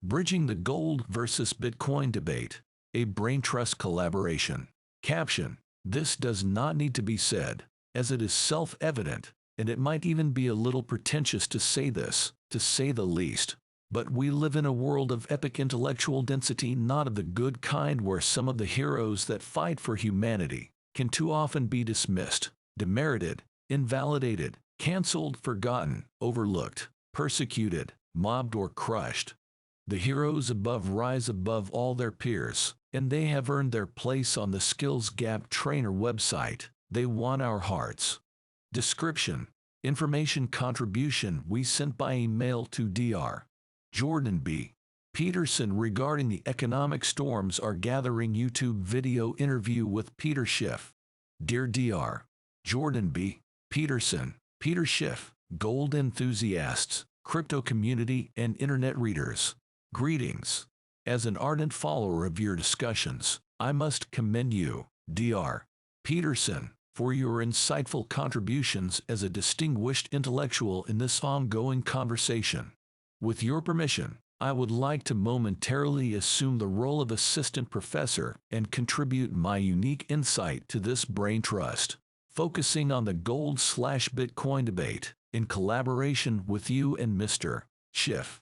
Bridging the Gold versus Bitcoin Debate, a Brain Trust Collaboration. Caption: this does not need to be said, as it is self-evident, and it might even be a little pretentious to say this, to say the least. But we live in a world of epic intellectual density, not of the good kind where some of the heroes that fight for humanity can too often be dismissed, demerited, invalidated, cancelled, forgotten, overlooked, persecuted, mobbed, or crushed. The heroes above rise above all their peers, and they have earned their place on the Skills Gap Trainer website. They won our hearts. Description: information contribution we sent by email to Dr. Jordan B. Peterson regarding the economic storms are gathering. YouTube video interview with Peter Schiff. Dear Dr. Jordan B. Peterson, Peter Schiff, gold enthusiasts, crypto community, and internet readers. Greetings. As an ardent follower of your discussions, I must commend you, Dr. Peterson, for your insightful contributions as a distinguished intellectual in this ongoing conversation. With your permission, I would like to momentarily assume the role of assistant professor and contribute my unique insight to this brain trust, focusing on the gold/Bitcoin debate, in collaboration with you and Mr. Schiff.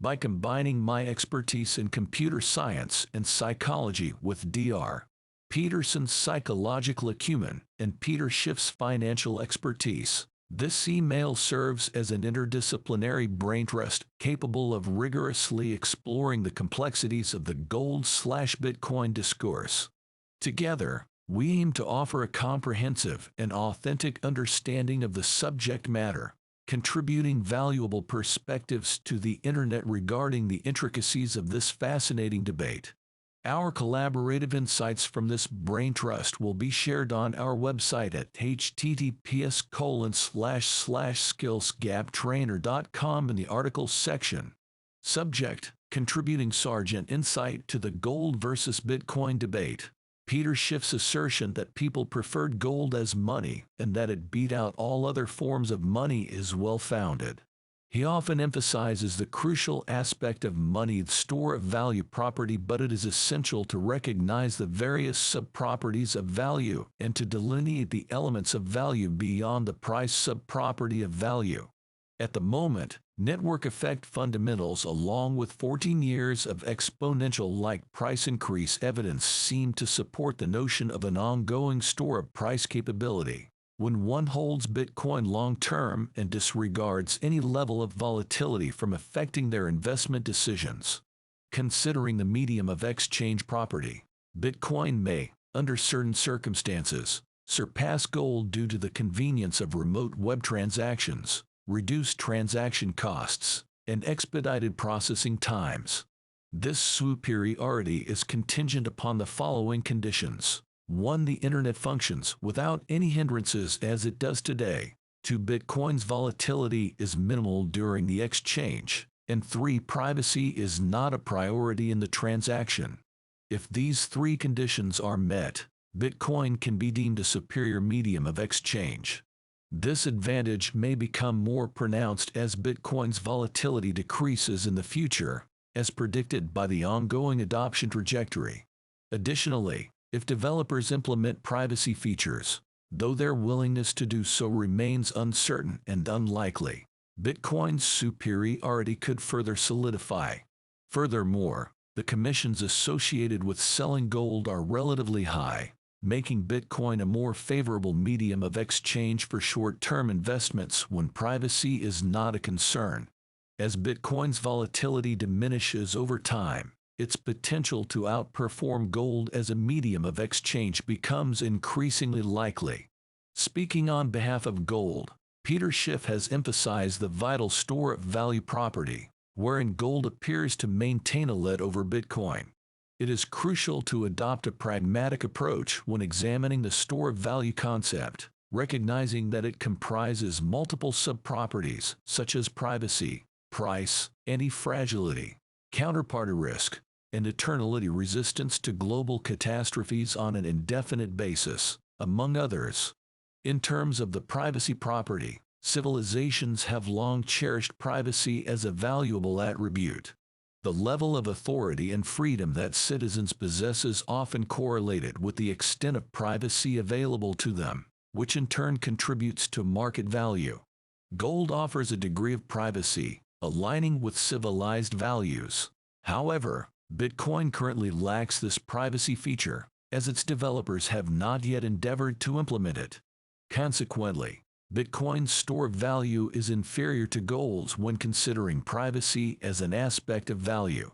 By combining my expertise in computer science and psychology with Dr. Peterson's psychological acumen and Peter Schiff's financial expertise, this email serves as an interdisciplinary brain trust capable of rigorously exploring the complexities of the gold/Bitcoin discourse. Together, we aim to offer a comprehensive and authentic understanding of the subject matter, contributing valuable perspectives to the internet regarding the intricacies of this fascinating debate. Our collaborative insights from this brain trust will be shared on our website at https://skillsgaptrainer.com in the articles section. Subject: contributing Sargent insight to the gold versus Bitcoin debate. Peter Schiff's assertion that people preferred gold as money and that it beat out all other forms of money is well-founded. He often emphasizes the crucial aspect of money, the store of value property, but it is essential to recognize the various sub-properties of value and to delineate the elements of value beyond the price sub-property of value. At the moment, network effect fundamentals along with 14 years of exponential-like price increase evidence seem to support the notion of an ongoing store of price capability. When one holds Bitcoin long-term and disregards any level of volatility from affecting their investment decisions. Considering the medium of exchange property, Bitcoin may, under certain circumstances, surpass gold due to the convenience of remote web transactions, reduced transaction costs, and expedited processing times. This superiority is contingent upon the following conditions. 1. The internet functions without any hindrances as it does today. 2. Bitcoin's volatility is minimal during the exchange. And 3. Privacy is not a priority in the transaction. If these three conditions are met, Bitcoin can be deemed a superior medium of exchange. This advantage may become more pronounced as Bitcoin's volatility decreases in the future, as predicted by the ongoing adoption trajectory. Additionally, if developers implement privacy features, though their willingness to do so remains uncertain and unlikely, Bitcoin's superiority could further solidify. Furthermore, the commissions associated with selling gold are relatively high, making Bitcoin a more favorable medium of exchange for short-term investments when privacy is not a concern. As Bitcoin's volatility diminishes over time, its potential to outperform gold as a medium of exchange becomes increasingly likely. Speaking on behalf of gold, Peter Schiff has emphasized the vital store of value property, wherein gold appears to maintain a lead over Bitcoin. It is crucial to adopt a pragmatic approach when examining the store of value concept, recognizing that it comprises multiple sub-properties such as privacy, price, anti-fragility, counterparty risk, and eternality resistance to global catastrophes on an indefinite basis, among others. In terms of the privacy property, civilizations have long cherished privacy as a valuable attribute. The level of authority and freedom that citizens possess is often correlated with the extent of privacy available to them, which in turn contributes to market value. Gold offers a degree of privacy, aligning with civilized values. However, Bitcoin currently lacks this privacy feature, as its developers have not yet endeavored to implement it. Consequently, Bitcoin's store of value is inferior to gold's when considering privacy as an aspect of value.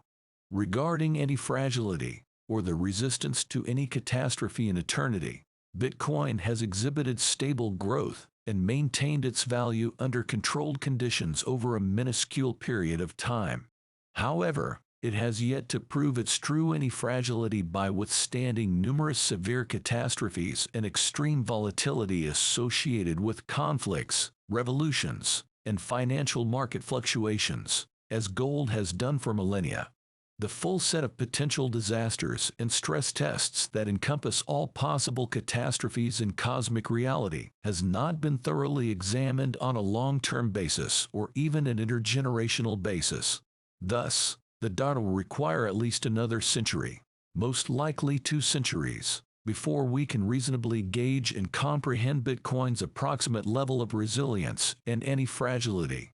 Regarding anti-fragility, or the resistance to any catastrophe in eternity, Bitcoin has exhibited stable growth and maintained its value under controlled conditions over a minuscule period of time. However, it has yet to prove its true anti-fragility by withstanding numerous severe catastrophes and extreme volatility associated with conflicts, revolutions, and financial market fluctuations, as gold has done for millennia. The full set of potential disasters and stress tests that encompass all possible catastrophes in cosmic reality has not been thoroughly examined on a long-term basis or even an intergenerational basis. Thus, the data will require at least another century, most likely 2 centuries, before we can reasonably gauge and comprehend Bitcoin's approximate level of resilience and anti-fragility.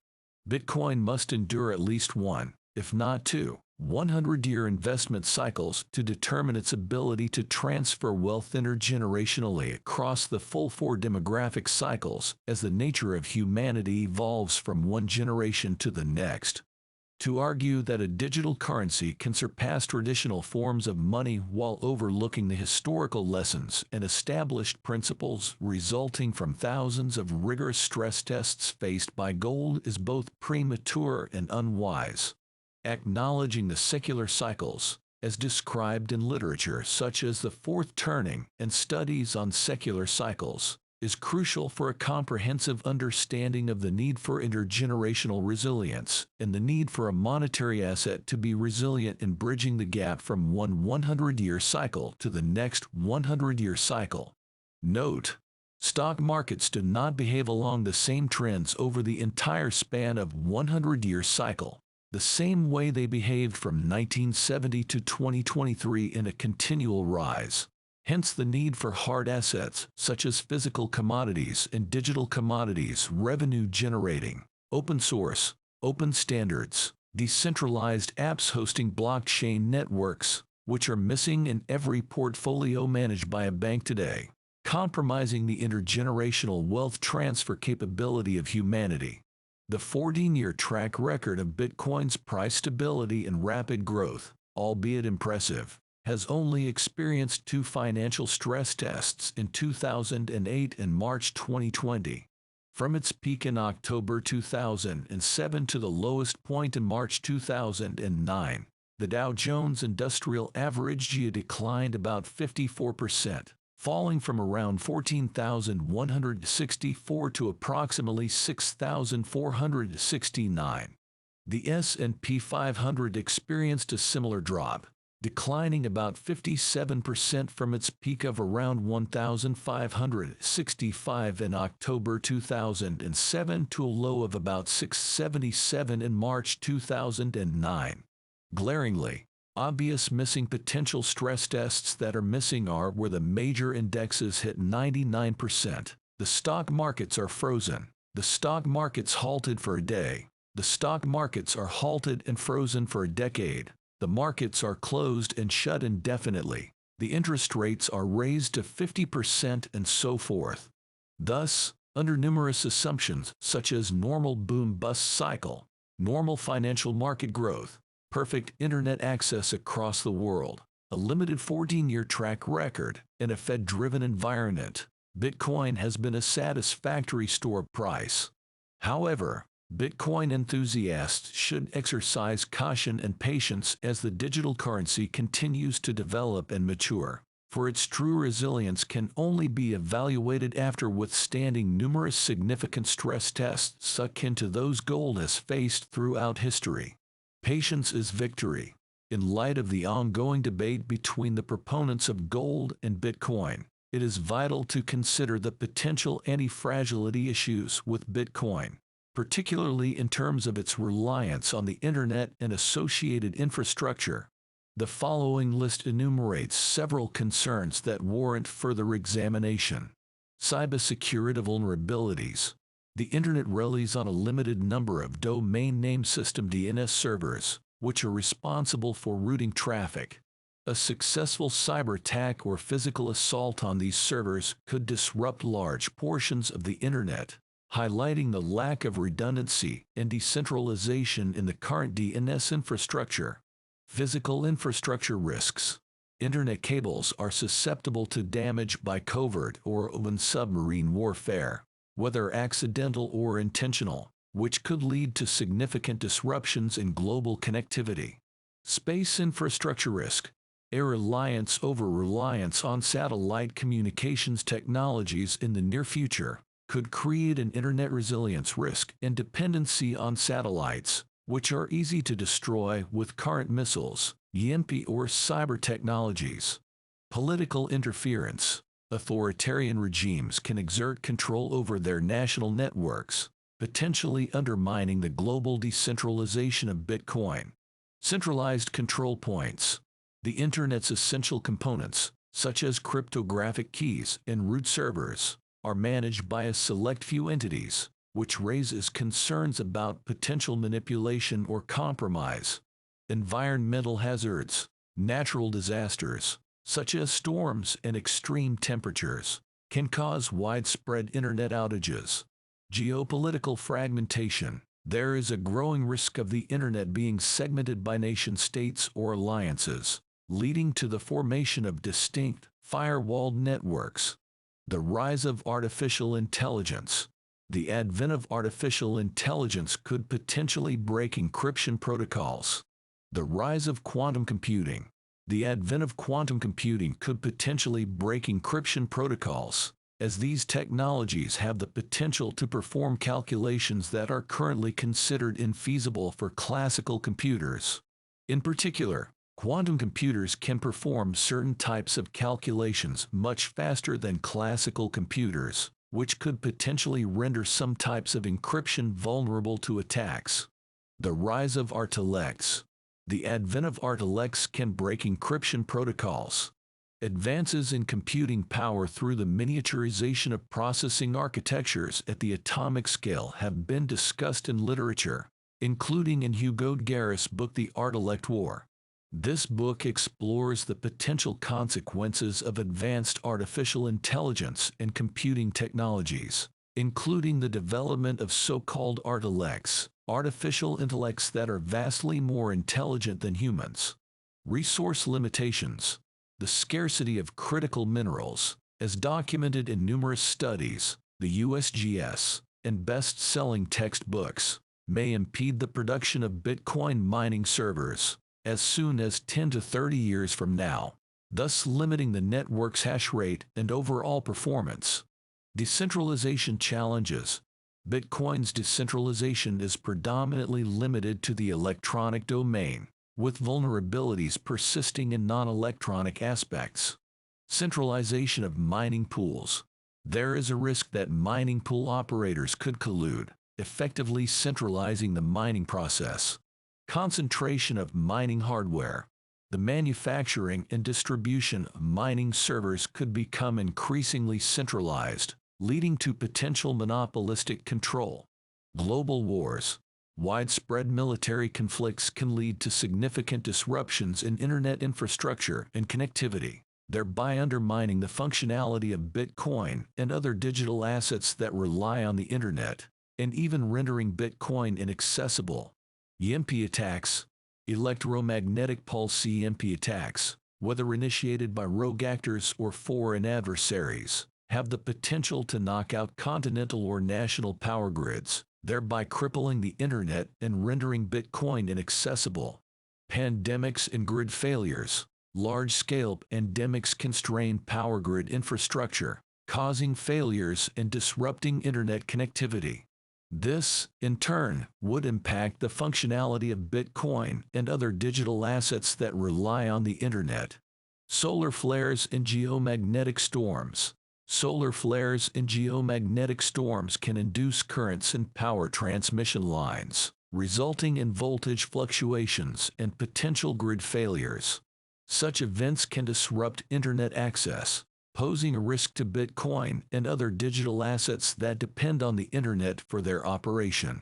Bitcoin must endure at least 1, if not 2, 100-year investment cycles to determine its ability to transfer wealth intergenerationally across the full 4 demographic cycles as the nature of humanity evolves from one generation to the next. To argue that a digital currency can surpass traditional forms of money while overlooking the historical lessons and established principles resulting from thousands of rigorous stress tests faced by gold is both premature and unwise. Acknowledging the secular cycles, as described in literature such as the Fourth Turning and studies on secular cycles, is crucial for a comprehensive understanding of the need for intergenerational resilience and the need for a monetary asset to be resilient in bridging the gap from one 100-year cycle to the next 100-year cycle. Note: stock markets do not behave along the same trends over the entire span of 100-year cycle, the same way they behaved from 1970 to 2023 in a continual rise. Hence the need for hard assets, such as physical commodities and digital commodities revenue-generating, open source, open standards, decentralized apps hosting blockchain networks, which are missing in every portfolio managed by a bank today, compromising the intergenerational wealth transfer capability of humanity. The 14-year track record of Bitcoin's price stability and rapid growth, albeit impressive, has only experienced 2 financial stress tests in 2008 and March 2020. From its peak in October 2007 to the lowest point in March 2009, the Dow Jones Industrial Average GIA declined about 54%, falling from around 14,164 to approximately 6,469. The S&P 500 experienced a similar drop, declining about 57% from its peak of around 1,565 in October 2007 to a low of about 677 in March 2009. Glaringly, obvious missing potential stress tests that are missing are where the major indexes hit 99%. The stock markets are frozen. The stock markets halted for a day. The stock markets are halted and frozen for a decade. The markets are closed and shut indefinitely. The interest rates are raised to 50% and so forth. Thus, under numerous assumptions such as normal boom-bust cycle, normal financial market growth, perfect internet access across the world, a limited 14-year track record, and a Fed-driven environment, Bitcoin has been a satisfactory store price. However, Bitcoin enthusiasts should exercise caution and patience as the digital currency continues to develop and mature, for its true resilience can only be evaluated after withstanding numerous significant stress tests akin to those gold has faced throughout history. Patience is victory. In light of the ongoing debate between the proponents of gold and Bitcoin, it is vital to consider the potential anti-fragility issues with Bitcoin. particularly in terms of its reliance on the internet and associated infrastructure. The following list enumerates several concerns that warrant further examination. Cybersecurity vulnerabilities. The internet relies on a limited number of domain name system DNS servers, which are responsible for routing traffic. A successful cyber attack or physical assault on these servers could disrupt large portions of the internet, highlighting the lack of redundancy and decentralization in the current DNS infrastructure. Physical infrastructure risks. Internet cables are susceptible to damage by covert or open submarine warfare, whether accidental or intentional, which could lead to significant disruptions in global connectivity. Space infrastructure risk. A reliance on satellite communications technologies in the near future could create an internet resilience risk and dependency on satellites, which are easy to destroy with current missiles, EMP or cyber technologies. Political interference. Authoritarian regimes can exert control over their national networks, potentially undermining the global decentralization of Bitcoin. Centralized control points. The Internet's essential components, such as cryptographic keys and root servers, are managed by a select few entities, which raises concerns about potential manipulation or compromise. Environmental hazards. Natural disasters, such as storms and extreme temperatures, can cause widespread internet outages. Geopolitical fragmentation. There is a growing risk of the internet being segmented by nation-states or alliances, leading to the formation of distinct, firewalled networks. The rise of artificial intelligence. The advent of artificial intelligence could potentially break encryption protocols. The rise of quantum computing. The advent of quantum computing could potentially break encryption protocols, as these technologies have the potential to perform calculations that are currently considered infeasible for classical computers. In particular, quantum computers can perform certain types of calculations much faster than classical computers, which could potentially render some types of encryption vulnerable to attacks. The rise of artifacts. The advent of artifacts can break encryption protocols. Advances in computing power through the miniaturization of processing architectures at the atomic scale have been discussed in literature, including in Hugo Garris' book The Artifact War. This book explores the potential consequences of advanced artificial intelligence and computing technologies, including the development of so-called artilects, artificial intellects that are vastly more intelligent than humans. Resource limitations. The scarcity of critical minerals, as documented in numerous studies, the USGS, and best-selling textbooks, may impede the production of Bitcoin mining servers as soon as 10 to 30 years from now, thus limiting the network's hash rate and overall performance. Decentralization challenges. Bitcoin's decentralization is predominantly limited to the electronic domain, with vulnerabilities persisting in non-electronic aspects. Centralization of mining pools. There is a risk that mining pool operators could collude, effectively centralizing the mining process. Concentration of mining hardware. The manufacturing and distribution of mining servers could become increasingly centralized, leading to potential monopolistic control. Global wars. Widespread military conflicts can lead to significant disruptions in internet infrastructure and connectivity, thereby undermining the functionality of Bitcoin and other digital assets that rely on the internet, and even rendering Bitcoin inaccessible. EMP attacks. Electromagnetic pulse EMP attacks, whether initiated by rogue actors or foreign adversaries, have the potential to knock out continental or national power grids, thereby crippling the internet and rendering Bitcoin inaccessible. Pandemics and grid failures. Large-scale pandemics constrain power grid infrastructure, causing failures and disrupting internet connectivity. This, in turn, would impact the functionality of Bitcoin and other digital assets that rely on the internet. Solar flares and geomagnetic storms. Solar flares and geomagnetic storms can induce currents in power transmission lines, resulting in voltage fluctuations and potential grid failures. Such events can disrupt internet access, posing a risk to Bitcoin and other digital assets that depend on the internet for their operation.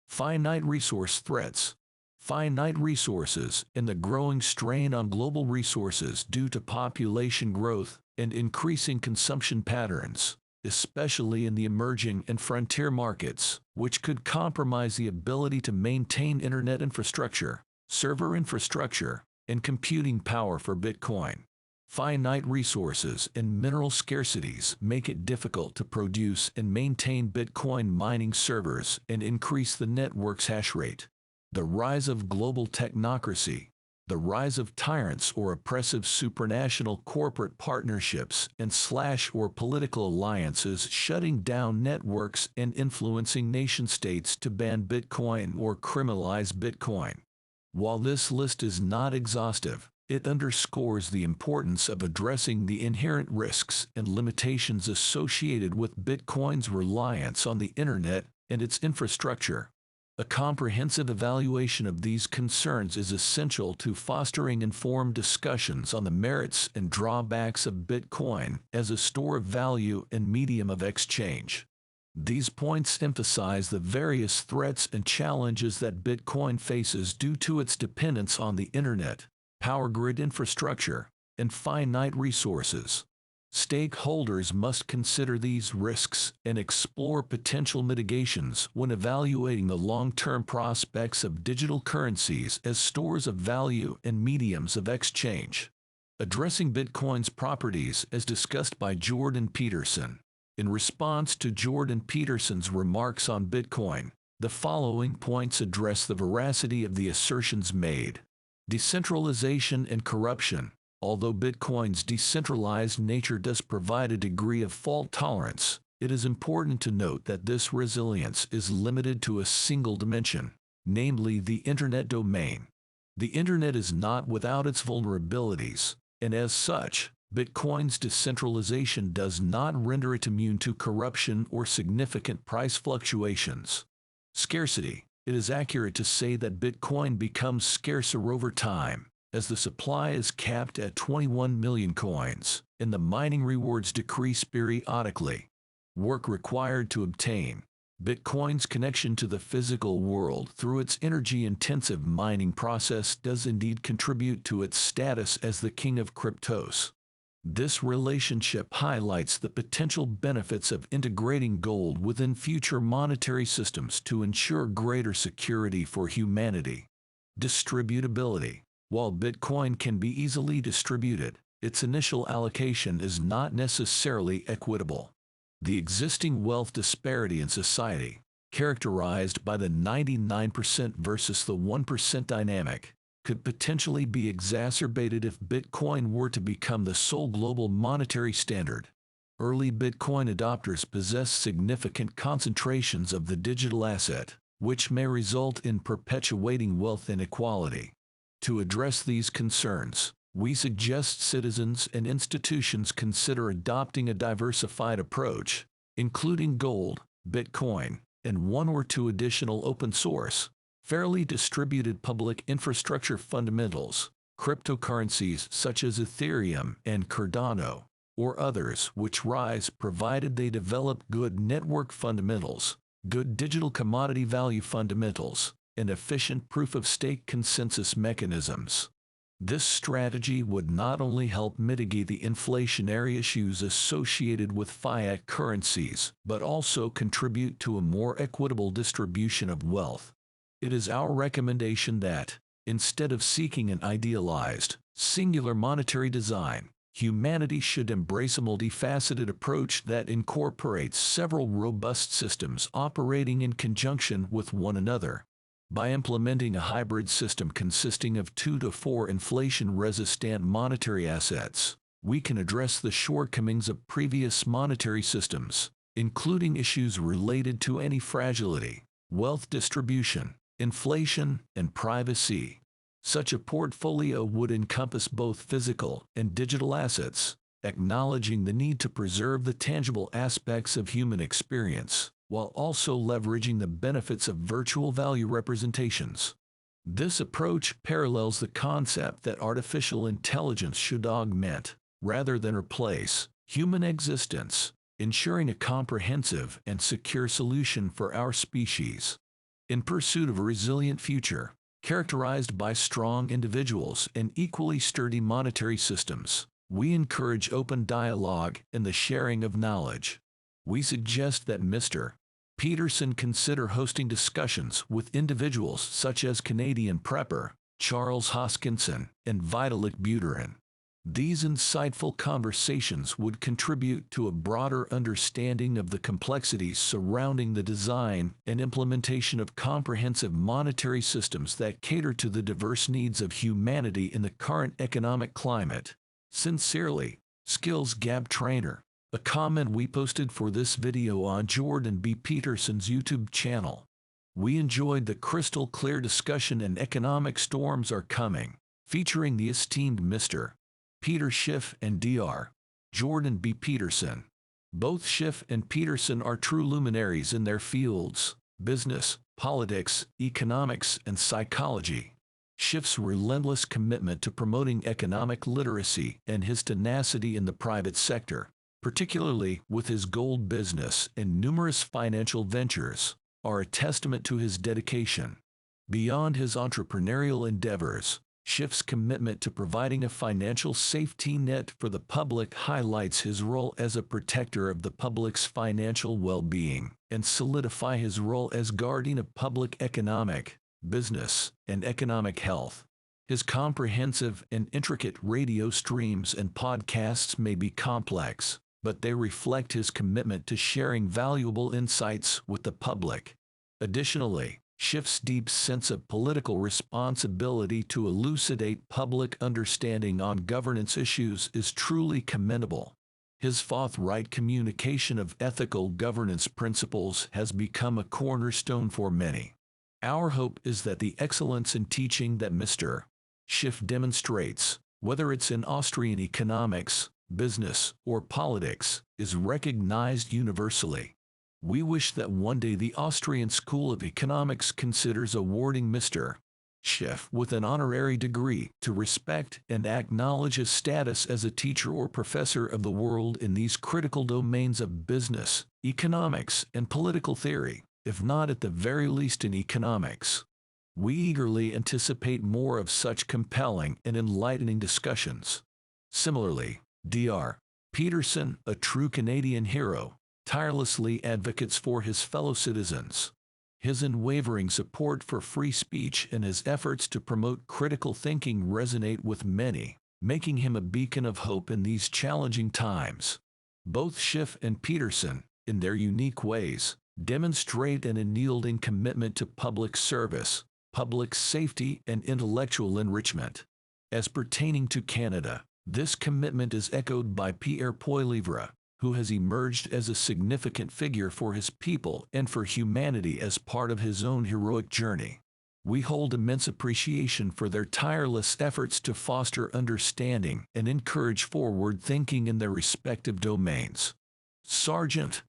Finite resource threats. Finite resources and the growing strain on global resources due to population growth and increasing consumption patterns, especially in the emerging and frontier markets, which could compromise the ability to maintain internet infrastructure, server infrastructure, and computing power for Bitcoin. Finite resources and mineral scarcities make it difficult to produce and maintain Bitcoin mining servers and increase the network's hash rate. The rise of global technocracy. The rise of tyrants or oppressive supranational corporate partnerships and or political alliances shutting down networks and influencing nation-states to ban Bitcoin or criminalize Bitcoin. While this list is not exhaustive, it underscores the importance of addressing the inherent risks and limitations associated with Bitcoin's reliance on the internet and its infrastructure. A comprehensive evaluation of these concerns is essential to fostering informed discussions on the merits and drawbacks of Bitcoin as a store of value and medium of exchange. These points emphasize the various threats and challenges that Bitcoin faces due to its dependence on the internet, power grid infrastructure, and finite resources. Stakeholders must consider these risks and explore potential mitigations when evaluating the long-term prospects of digital currencies as stores of value and mediums of exchange. Addressing Bitcoin's properties as discussed by Jordan Peterson. In response to Jordan Peterson's remarks on Bitcoin, the following points address the veracity of the assertions made. Decentralization and corruption. Although Bitcoin's decentralized nature does provide a degree of fault tolerance, it is important to note that this resilience is limited to a single dimension, namely the internet domain. The internet is not without its vulnerabilities, and as such, Bitcoin's decentralization does not render it immune to corruption or significant price fluctuations. Scarcity. It is accurate to say that Bitcoin becomes scarcer over time, as the supply is capped at 21 million coins, and the mining rewards decrease periodically. Work required to obtain. Bitcoin's connection to the physical world through its energy-intensive mining process does indeed contribute to its status as the king of cryptos. This relationship highlights the potential benefits of integrating gold within future monetary systems to ensure greater security for humanity. Distributability. While Bitcoin can be easily distributed, its initial allocation is not necessarily equitable. The existing wealth disparity in society, characterized by the 99% versus the 1% dynamic, could potentially be exacerbated if Bitcoin were to become the sole global monetary standard. Early Bitcoin adopters possess significant concentrations of the digital asset, which may result in perpetuating wealth inequality. To address these concerns, we suggest citizens and institutions consider adopting a diversified approach, including gold, Bitcoin, and one or two additional open-source, fairly distributed public infrastructure fundamentals, cryptocurrencies such as Ethereum and Cardano, or others which rise provided they develop good network fundamentals, good digital commodity value fundamentals, and efficient proof-of-stake consensus mechanisms. This strategy would not only help mitigate the inflationary issues associated with fiat currencies, but also contribute to a more equitable distribution of wealth. It is our recommendation that, instead of seeking an idealized, singular monetary design, humanity should embrace a multifaceted approach that incorporates several robust systems operating in conjunction with one another. By implementing a hybrid system consisting of 2 to 4 inflation-resistant monetary assets, we can address the shortcomings of previous monetary systems, including issues related to anti-fragility, wealth distribution, inflation, and privacy. Such a portfolio would encompass both physical and digital assets, acknowledging the need to preserve the tangible aspects of human experience, while also leveraging the benefits of virtual value representations. This approach parallels the concept that artificial intelligence should augment, rather than replace, human existence, ensuring a comprehensive and secure solution for our species. In pursuit of a resilient future, characterized by strong individuals and equally sturdy monetary systems, we encourage open dialogue and the sharing of knowledge. We suggest that Mr. Peterson consider hosting discussions with individuals such as Canadian prepper Charles Hoskinson and Vitalik Buterin. These insightful conversations would contribute to a broader understanding of the complexities surrounding the design and implementation of comprehensive monetary systems that cater to the diverse needs of humanity in the current economic climate. Sincerely, Skills Gap Trainer. A comment we posted for this video on Jordan B. Peterson's YouTube channel. We enjoyed the crystal clear discussion and economic storms are coming, featuring the esteemed Mr. Peter Schiff and Dr. Jordan B. Peterson. Both Schiff and Peterson are true luminaries in their fields: business, politics, economics, and psychology. Schiff's relentless commitment to promoting economic literacy and his tenacity in the private sector, particularly with his gold business and numerous financial ventures, are a testament to his dedication. Beyond his entrepreneurial endeavors, Schiff's commitment to providing a financial safety net for the public highlights his role as a protector of the public's financial well-being and solidify his role as guardian of public economic, business, and economic health. His comprehensive and intricate radio streams and podcasts may be complex, but they reflect his commitment to sharing valuable insights with the public. Additionally, Schiff's deep sense of political responsibility to elucidate public understanding on governance issues is truly commendable. His forthright communication of ethical governance principles has become a cornerstone for many. Our hope is that the excellence in teaching that Mr. Schiff demonstrates, whether it's in Austrian economics, business, or politics, is recognized universally. We wish that one day the Austrian School of Economics considers awarding Mr. Schiff with an honorary degree to respect and acknowledge his status as a teacher or professor of the world in these critical domains of business, economics, and political theory, if not at the very least in economics. We eagerly anticipate more of such compelling and enlightening discussions. Similarly, Dr. Peterson, a true Canadian hero, tirelessly advocates for his fellow citizens. His unwavering support for free speech and his efforts to promote critical thinking resonate with many, making him a beacon of hope in these challenging times. Both Schiff and Peterson, in their unique ways, demonstrate an unyielding commitment to public service, public safety, and intellectual enrichment. As pertaining to Canada, this commitment is echoed by Pierre Poilievre, who has emerged as a significant figure for his people and for humanity as part of his own heroic journey. We hold immense appreciation for their tireless efforts to foster understanding and encourage forward thinking in their respective domains. Sergeant,